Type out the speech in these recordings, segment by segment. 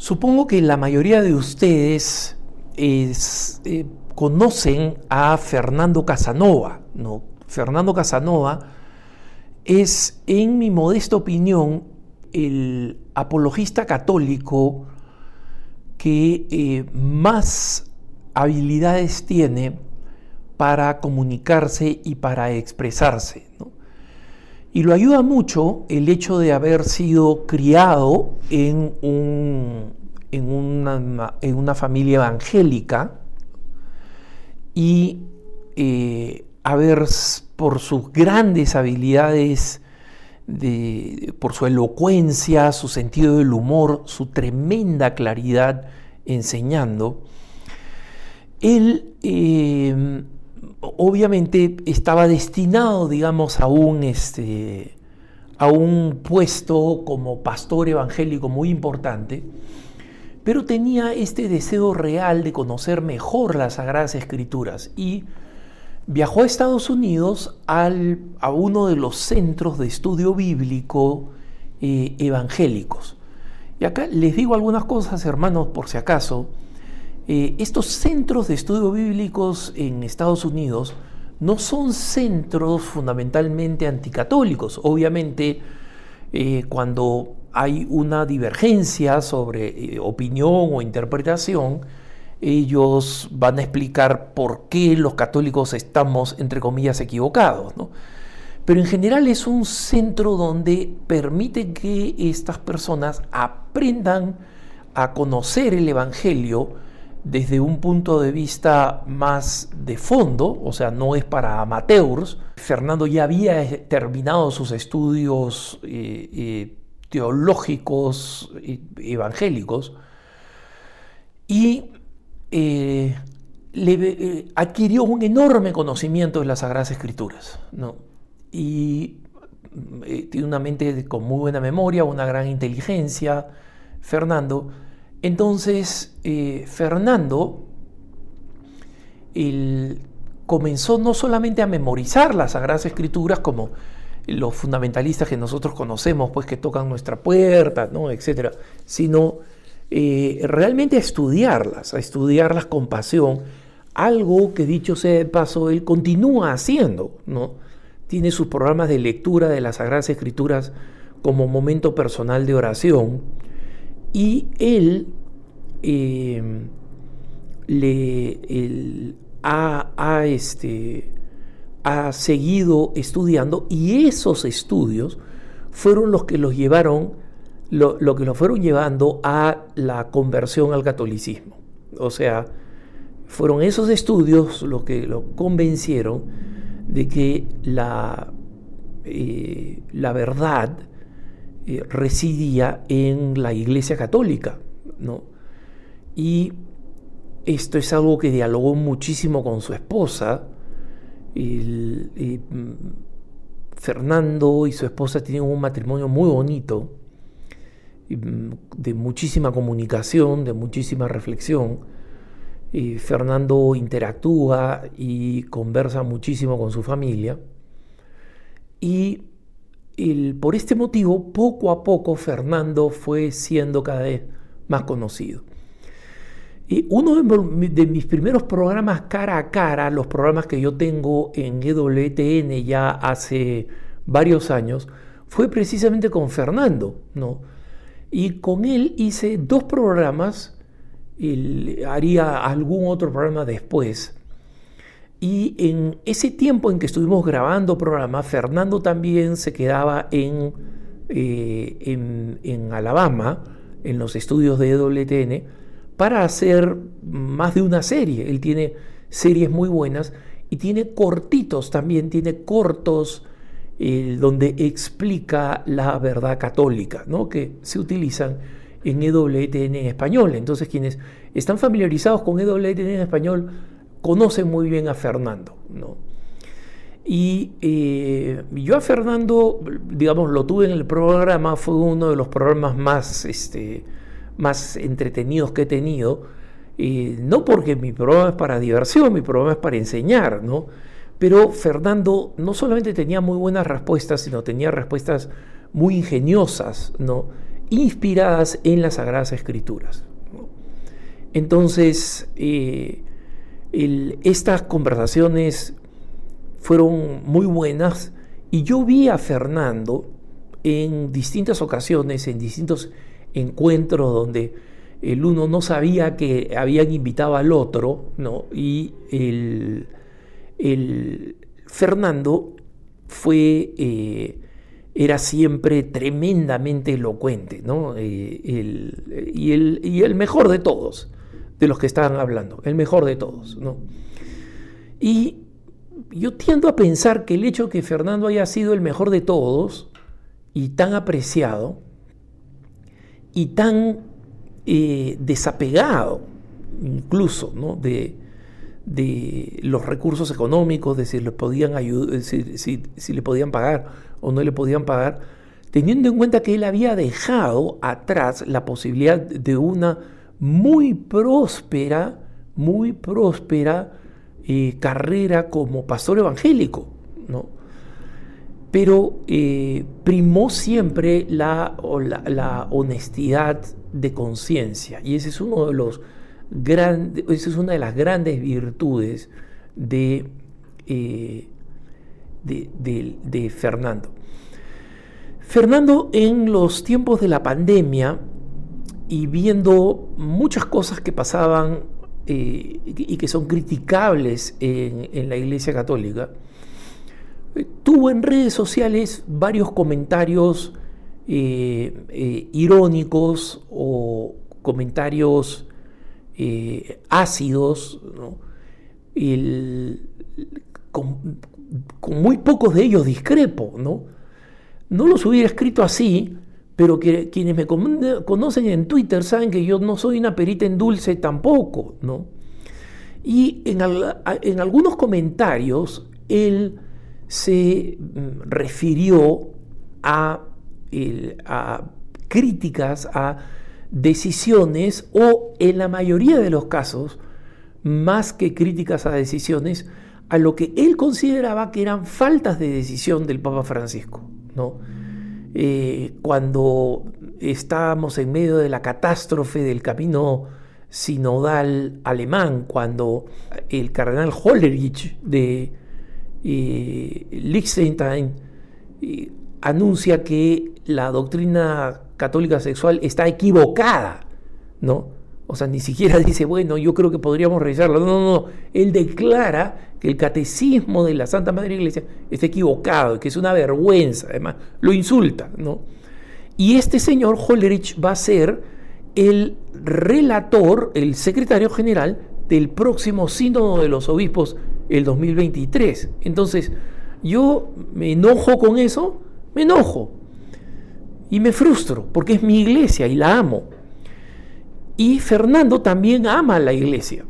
Supongo que la mayoría de ustedes conocen a Fernando Casanova, ¿no? Fernando Casanova es, en mi modesta opinión, el apologista católico que más habilidades tiene para comunicarse y para expresarse, ¿no? Y lo ayuda mucho el hecho de haber sido criado en una familia evangélica y haber, por sus grandes habilidades, por su elocuencia, su sentido del humor, su tremenda claridad enseñando, él obviamente estaba destinado, digamos, a un puesto como pastor evangélico muy importante, pero tenía este deseo real de conocer mejor las Sagradas Escrituras y viajó a Estados Unidos a uno de los centros de estudio bíblico evangélicos. Y acá les digo algunas cosas, hermanos, por si acaso. Estos centros de estudio bíblicos en Estados Unidos no son centros fundamentalmente anticatólicos. Obviamente, cuando hay una divergencia sobre opinión o interpretación, ellos van a explicar por qué los católicos estamos, entre comillas, equivocados, ¿no? Pero en general es un centro donde permite que estas personas aprendan a conocer el Evangelio desde un punto de vista más de fondo, o sea, no es para amateurs. Fernando ya había terminado sus estudios teológicos evangélicos y adquirió un enorme conocimiento de las Sagradas Escrituras, ¿no? Y tiene una mente con muy buena memoria, una gran inteligencia, Fernando. Entonces, Fernando comenzó no solamente a memorizar las Sagradas Escrituras como los fundamentalistas que nosotros conocemos, pues que tocan nuestra puerta, ¿no?, etcétera, sino realmente a estudiarlas con pasión, algo que, dicho sea de paso, él continúa haciendo, ¿no? Tiene sus programas de lectura de las Sagradas Escrituras como momento personal de oración. Y él ha seguido estudiando, y esos estudios fueron los que los llevaron, lo que lo fueron llevando a la conversión al catolicismo. O sea, fueron esos estudios los que lo convencieron de que la verdad residía en la Iglesia Católica, ¿no? Y esto es algo que dialogó muchísimo con su esposa. Fernando y su esposa tienen un matrimonio muy bonito, de muchísima comunicación, de muchísima reflexión. Fernando interactúa y conversa muchísimo con su familia. Y por este motivo, poco a poco, Fernando fue siendo cada vez más conocido. Uno de mis primeros programas cara a cara, los programas que yo tengo en EWTN ya hace varios años, fue precisamente con Fernando, ¿no? Y con él hice 2 programas, haría algún otro programa después. Y en ese tiempo en que estuvimos grabando programas, Fernando también se quedaba en Alabama, en los estudios de EWTN, para hacer más de una serie. Él tiene series muy buenas y tiene cortitos también, tiene cortos donde explica la verdad católica, ¿no?, que se utilizan en EWTN en español. Entonces, quienes están familiarizados con EWTN en español conocen muy bien a Fernando, ¿no? Y yo a Fernando, digamos, lo tuve en el programa, fue uno de los programas más entretenidos que he tenido, no porque mi programa es para diversión, mi programa es para enseñar, ¿no? Pero Fernando no solamente tenía muy buenas respuestas, sino tenía respuestas muy ingeniosas, ¿no?, inspiradas en las Sagradas Escrituras, ¿no? Entonces, estas conversaciones fueron muy buenas y yo vi a Fernando en distintas ocasiones, en distintos encuentros donde el uno no sabía que habían invitado al otro, ¿no? Y el Fernando era siempre tremendamente elocuente, ¿no? Y el mejor de todos, de los que estaban hablando, el mejor de todos, ¿no? Y yo tiendo a pensar que el hecho de que Fernando haya sido el mejor de todos y tan apreciado y tan desapegado incluso, ¿no? de los recursos económicos, de si le podían ayudar, si le podían pagar o no le podían pagar, teniendo en cuenta que él había dejado atrás la posibilidad de una muy próspera carrera como pastor evangélico, ¿no? Pero primó siempre la honestidad de conciencia, y ese es esa es una de las grandes virtudes de Fernando. Fernando, en los tiempos de la pandemia y viendo muchas cosas que pasaban y que son criticables en la Iglesia Católica, tuvo en redes sociales varios comentarios irónicos o comentarios ácidos, ¿no? Con muy pocos de ellos discrepo, ¿no? No los hubiera escrito así, pero quienes me conocen en Twitter saben que yo no soy una perita en dulce tampoco, ¿no? Y en algunos comentarios él se refirió a críticas a decisiones, o en la mayoría de los casos, más que críticas a decisiones, a lo que él consideraba que eran faltas de decisión del Papa Francisco, ¿no? Cuando estábamos en medio de la catástrofe del camino sinodal alemán, cuando el cardenal Hollerich de Liechtenstein anuncia que la doctrina católica sexual está equivocada, ¿no? O sea, ni siquiera dice, bueno, yo creo que podríamos revisarlo. No. Él declara que el catecismo de la Santa Madre Iglesia está equivocado, que es una vergüenza, además, lo insulta, ¿no? Y este señor Hollerich va a ser el relator, el secretario general del próximo sínodo de los obispos el 2023. Entonces, yo me enojo con eso, y me frustro, porque es mi iglesia y la amo. Y Fernando también ama a la iglesia.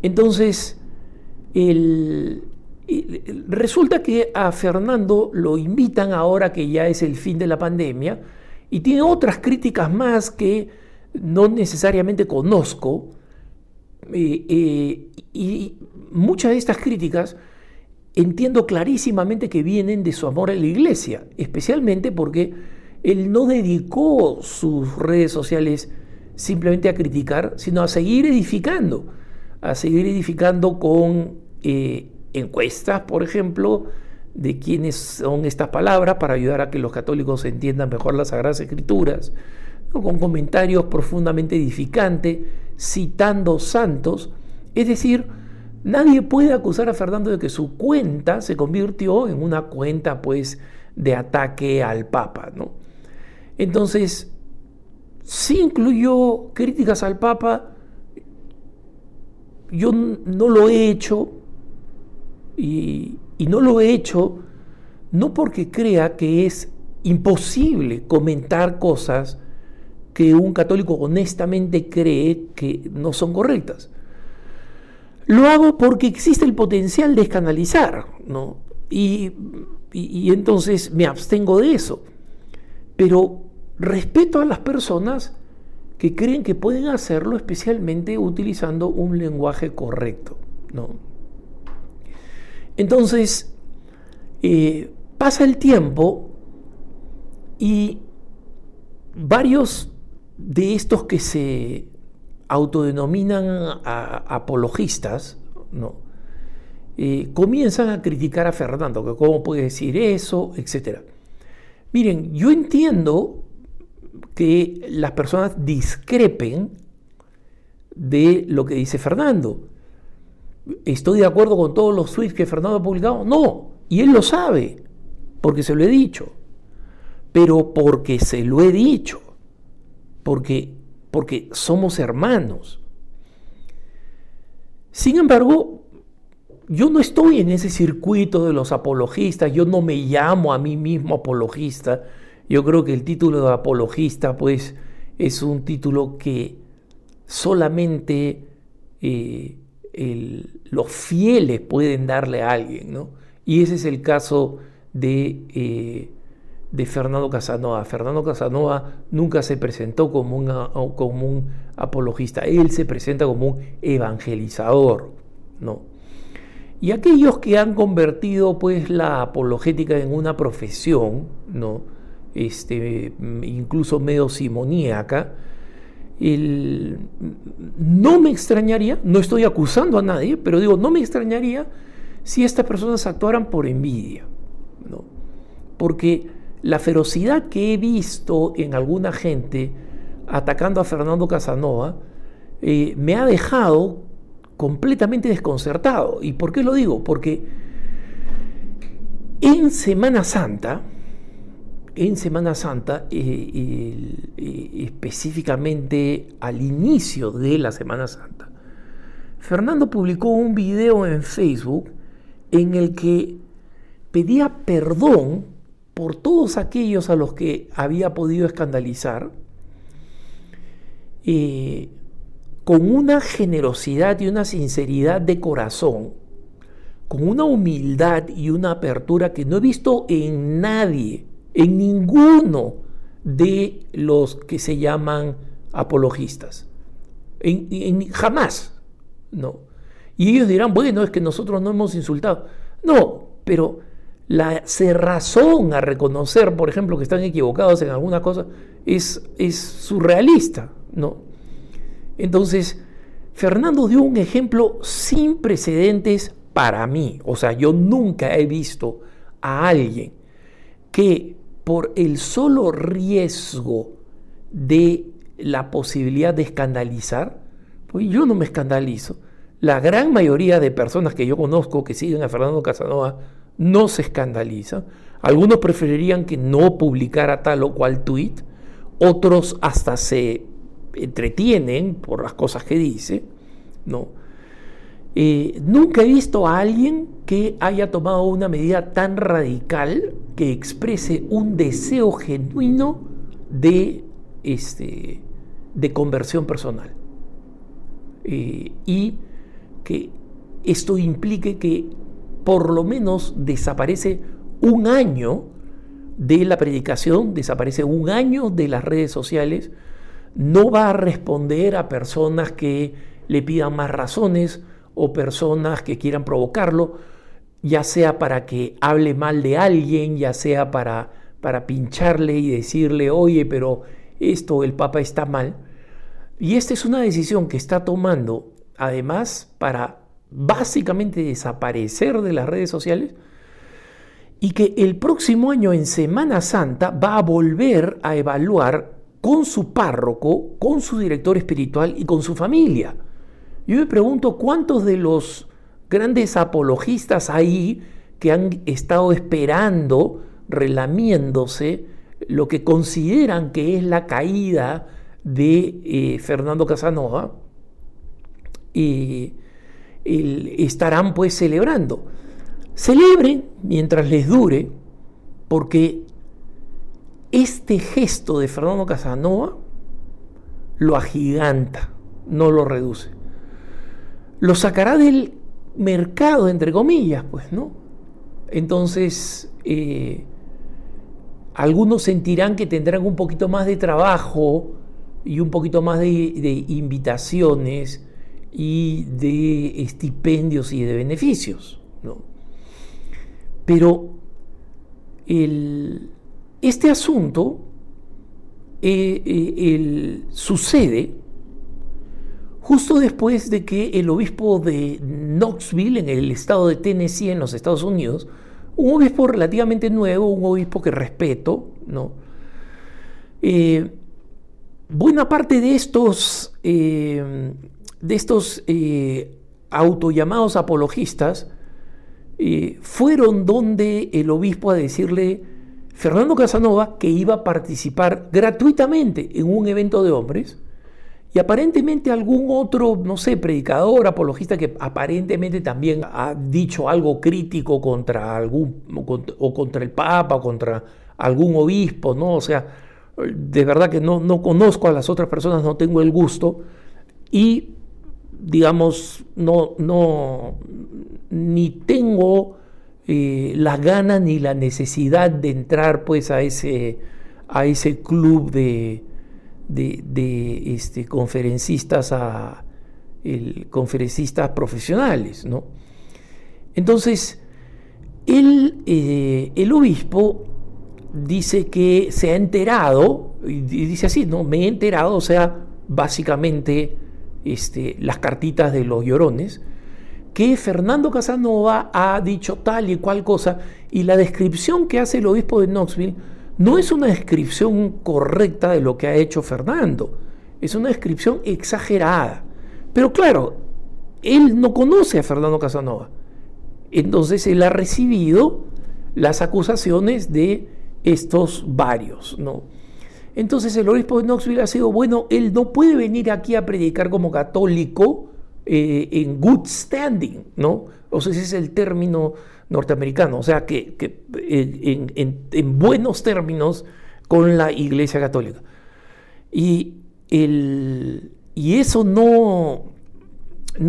Entonces, resulta que a Fernando lo invitan ahora que ya es el fin de la pandemia, y tiene otras críticas más que no necesariamente conozco, y muchas de estas críticas entiendo clarísimamente que vienen de su amor a la iglesia, especialmente porque él no dedicó sus redes sociales simplemente a criticar, sino a seguir edificando con encuestas, por ejemplo, de quiénes son estas palabras para ayudar a que los católicos entiendan mejor las Sagradas Escrituras, ¿no? Con comentarios profundamente edificantes, citando santos. Es decir, nadie puede acusar a Fernando de que su cuenta se convirtió en una cuenta, pues, de ataque al Papa, ¿no? Entonces, sí incluyó críticas al Papa. Yo no lo he hecho, y no lo he hecho no porque crea que es imposible comentar cosas que un católico honestamente cree que no son correctas. Lo hago porque existe el potencial de escandalizar, ¿no? Y entonces me abstengo de eso. Pero respeto a las personas que creen que pueden hacerlo, especialmente utilizando un lenguaje correcto, ¿no? Entonces, pasa el tiempo y varios de estos que se autodenominan apologistas, ¿no? Comienzan a criticar a Fernando, que cómo puede decir eso, etc. Miren, yo entiendo que las personas discrepen de lo que dice Fernando. ¿Estoy de acuerdo con todos los tweets que Fernando ha publicado? No, y él lo sabe, porque se lo he dicho. Pero porque se lo he dicho, porque somos hermanos. Sin embargo, yo no estoy en ese circuito de los apologistas, yo no me llamo a mí mismo apologista. Yo creo que el título de apologista, pues, es un título que solamente los fieles pueden darle a alguien, ¿no? Y ese es el caso de Fernando Casanova. Fernando Casanova nunca se presentó como un apologista, él se presenta como un evangelizador, ¿no? Y aquellos que han convertido, pues, la apologética en una profesión, ¿no? Incluso medio simoníaca, no me extrañaría, no estoy acusando a nadie, pero digo, no me extrañaría si estas personas actuaran por envidia, ¿no? Porque la ferocidad que he visto en alguna gente atacando a Fernando Casanova me ha dejado completamente desconcertado. ¿Y por qué lo digo? Porque en Semana Santa, específicamente al inicio de la Semana Santa, Fernando publicó un video en Facebook en el que pedía perdón por todos aquellos a los que había podido escandalizar, con una generosidad y una sinceridad de corazón, con una humildad y una apertura que no he visto en nadie, en ninguno de los que se llaman apologistas, jamás, ¿no? Y ellos dirán, bueno, es que nosotros no hemos insultado. No, pero la cerrazón a reconocer, por ejemplo, que están equivocados en alguna cosa es surrealista, ¿no? Entonces, Fernando dio un ejemplo sin precedentes para mí. O sea, yo nunca he visto a alguien que por el solo riesgo de la posibilidad de escandalizar, pues yo no me escandalizo. La gran mayoría de personas que yo conozco que siguen a Fernando Casanova no se escandalizan. Algunos preferirían que no publicara tal o cual tweet, otros hasta se entretienen por las cosas que dice, ¿no? Nunca he visto a alguien que haya tomado una medida tan radical que exprese un deseo genuino de conversión personal, y que esto implique que por lo menos desaparece un año de la predicación, desaparece un año de las redes sociales. No va a responder a personas que le pidan más razones o personas que quieran provocarlo, ya sea para que hable mal de alguien, ya sea para pincharle y decirle, oye, pero esto, el Papa está mal. Y esta es una decisión que está tomando, además, para básicamente desaparecer de las redes sociales, y que el próximo año, en Semana Santa, va a volver a evaluar con su párroco, con su director espiritual y con su familia. Yo me pregunto cuántos de los grandes apologistas ahí que han estado esperando, relamiéndose, lo que consideran que es la caída de Fernando Casanova, estarán pues celebrando. Celebren mientras les dure, porque este gesto de Fernando Casanova lo agiganta, no lo reduce. Lo sacará del mercado, entre comillas, pues, ¿no? Entonces, algunos sentirán que tendrán un poquito más de trabajo y un poquito más de invitaciones y de estipendios y de beneficios, ¿no? Pero este asunto sucede justo después de que el obispo de Knoxville, en el estado de Tennessee, en los Estados Unidos, un obispo relativamente nuevo, un obispo que respeto, ¿no? Buena parte de estos autollamados apologistas fueron donde el obispo a decirle Fernando Casanova que iba a participar gratuitamente en un evento de hombres, y aparentemente algún otro, no sé, predicador, apologista que aparentemente también ha dicho algo crítico contra contra el Papa o contra algún obispo, ¿no? O sea, de verdad que no conozco a las otras personas, no tengo el gusto, y digamos, ni tengo las ganas ni la necesidad de entrar pues a ese club de conferencistas conferencistas profesionales, ¿no? Entonces el obispo dice que se ha enterado, y dice así, ¿no? Me he enterado, o sea, básicamente las cartitas de los llorones, que Fernando Casanova ha dicho tal y cual cosa, y la descripción que hace el obispo de Knoxville no es una descripción correcta de lo que ha hecho Fernando, es una descripción exagerada. Pero claro, él no conoce a Fernando Casanova, entonces él ha recibido las acusaciones de estos varios, ¿no? Entonces el obispo de Knoxville ha sido, bueno, él no puede venir aquí a predicar como católico en good standing, ¿no? O sea, ese es el término norteamericano, o sea, que en buenos términos con la Iglesia Católica. Y eso no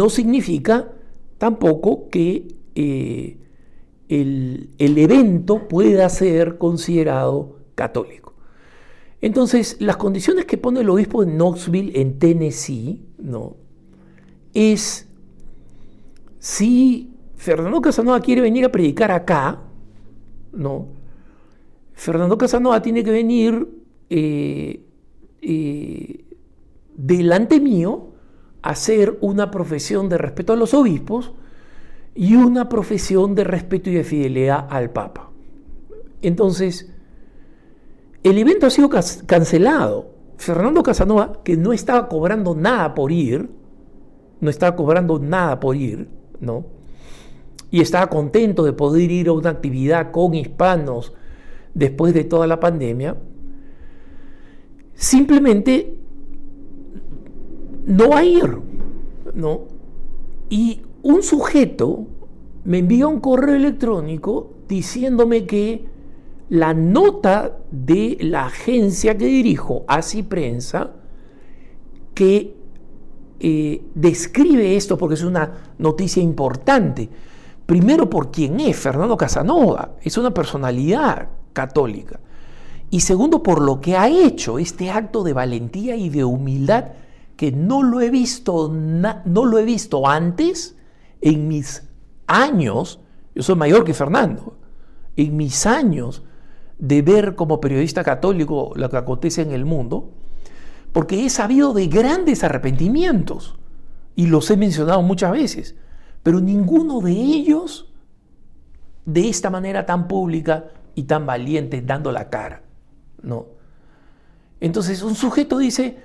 significa tampoco que el evento pueda ser considerado católico. Entonces, las condiciones que pone el obispo de Knoxville en Tennessee, ¿no?, es si Fernando Casanova quiere venir a predicar acá, ¿no?, Fernando Casanova tiene que venir delante mío a hacer una profesión de respeto a los obispos y una profesión de respeto y de fidelidad al Papa. Entonces, el evento ha sido cancelado. Fernando Casanova, que no estaba cobrando nada por ir, ¿no?, y estaba contento de poder ir a una actividad con hispanos después de toda la pandemia, simplemente no va a ir, ¿no? Y un sujeto me envía un correo electrónico diciéndome que la nota de la agencia que dirijo, Así Prensa, que describe esto porque es una noticia importante. Primero, por quién es Fernando Casanova, es una personalidad católica. Y segundo, por lo que ha hecho, este acto de valentía y de humildad que no lo he visto antes en mis años. Yo soy mayor que Fernando. En mis años de ver como periodista católico lo que acontece en el mundo, porque he sabido de grandes arrepentimientos y los he mencionado muchas veces, pero ninguno de ellos de esta manera tan pública y tan valiente, dando la cara, ¿no? Entonces un sujeto dice,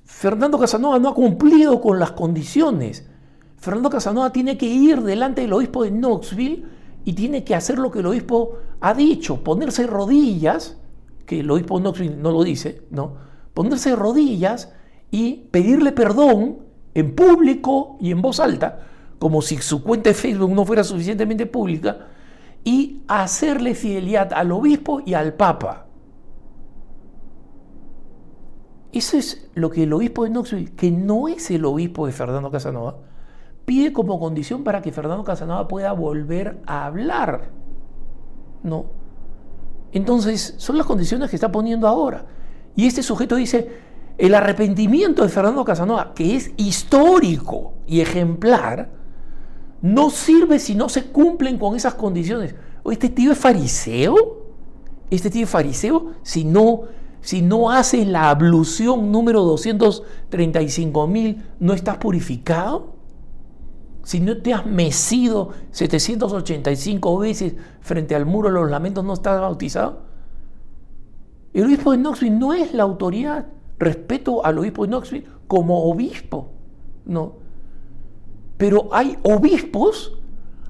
Fernando Casanova no ha cumplido con las condiciones. Fernando Casanova tiene que ir delante del obispo de Knoxville y tiene que hacer lo que el obispo ha dicho, ponerse de rodillas, que el obispo de Knoxville no lo dice, ¿no?, ponerse de rodillas y pedirle perdón en público y en voz alta, como si su cuenta de Facebook no fuera suficientemente pública, y hacerle fidelidad al obispo y al Papa. Eso es lo que el obispo de Knoxville, que no es el obispo de Fernando Casanova, pide como condición para que Fernando Casanova pueda volver a hablar, ¿no? Entonces, son las condiciones que está poniendo ahora. Y este sujeto dice, el arrepentimiento de Fernando Casanova, que es histórico y ejemplar, no sirve si no se cumplen con esas condiciones. ¿Este tío es fariseo? ¿Este tío es fariseo si no Si no haces la ablución número 235.000, ¿no estás purificado? Si no te has mecido 785 veces frente al muro de los lamentos, ¿no estás bautizado? El obispo de Knoxville no es la autoridad. Respeto al obispo de Knoxville como obispo, ¿no? Pero hay obispos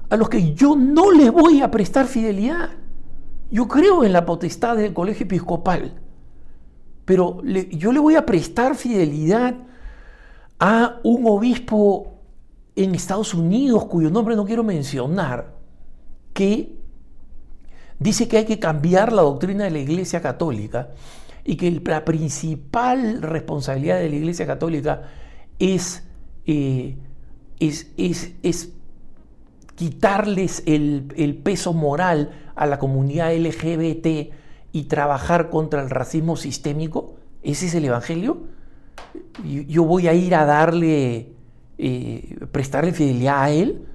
a los que yo no les voy a prestar fidelidad. Yo creo en la potestad del colegio episcopal, pero yo le voy a prestar fidelidad a un obispo en Estados Unidos, cuyo nombre no quiero mencionar, que dice que hay que cambiar la doctrina de la Iglesia Católica y que la principal responsabilidad de la Iglesia Católica es quitarles el peso moral a la comunidad LGBT y trabajar contra el racismo sistémico. ¿Ese es el Evangelio? ¿Yo voy a ir a prestarle fidelidad a él?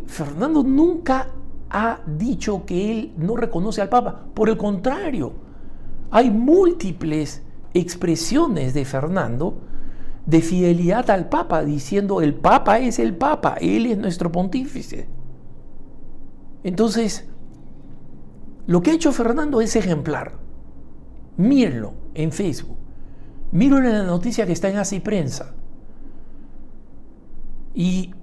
Fernando nunca ha dicho que él no reconoce al Papa. Por el contrario, hay múltiples expresiones de Fernando de fidelidad al Papa, diciendo el Papa es el Papa, él es nuestro pontífice. Entonces, lo que ha hecho Fernando es ejemplar. Mírenlo en Facebook, mírenlo en la noticia que está en Así Prensa, y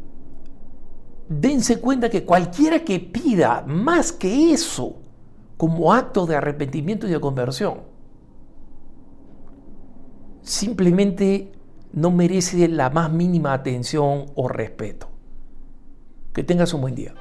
dense cuenta que cualquiera que pida más que eso como acto de arrepentimiento y de conversión, simplemente no merece la más mínima atención o respeto. Que tengas un buen día.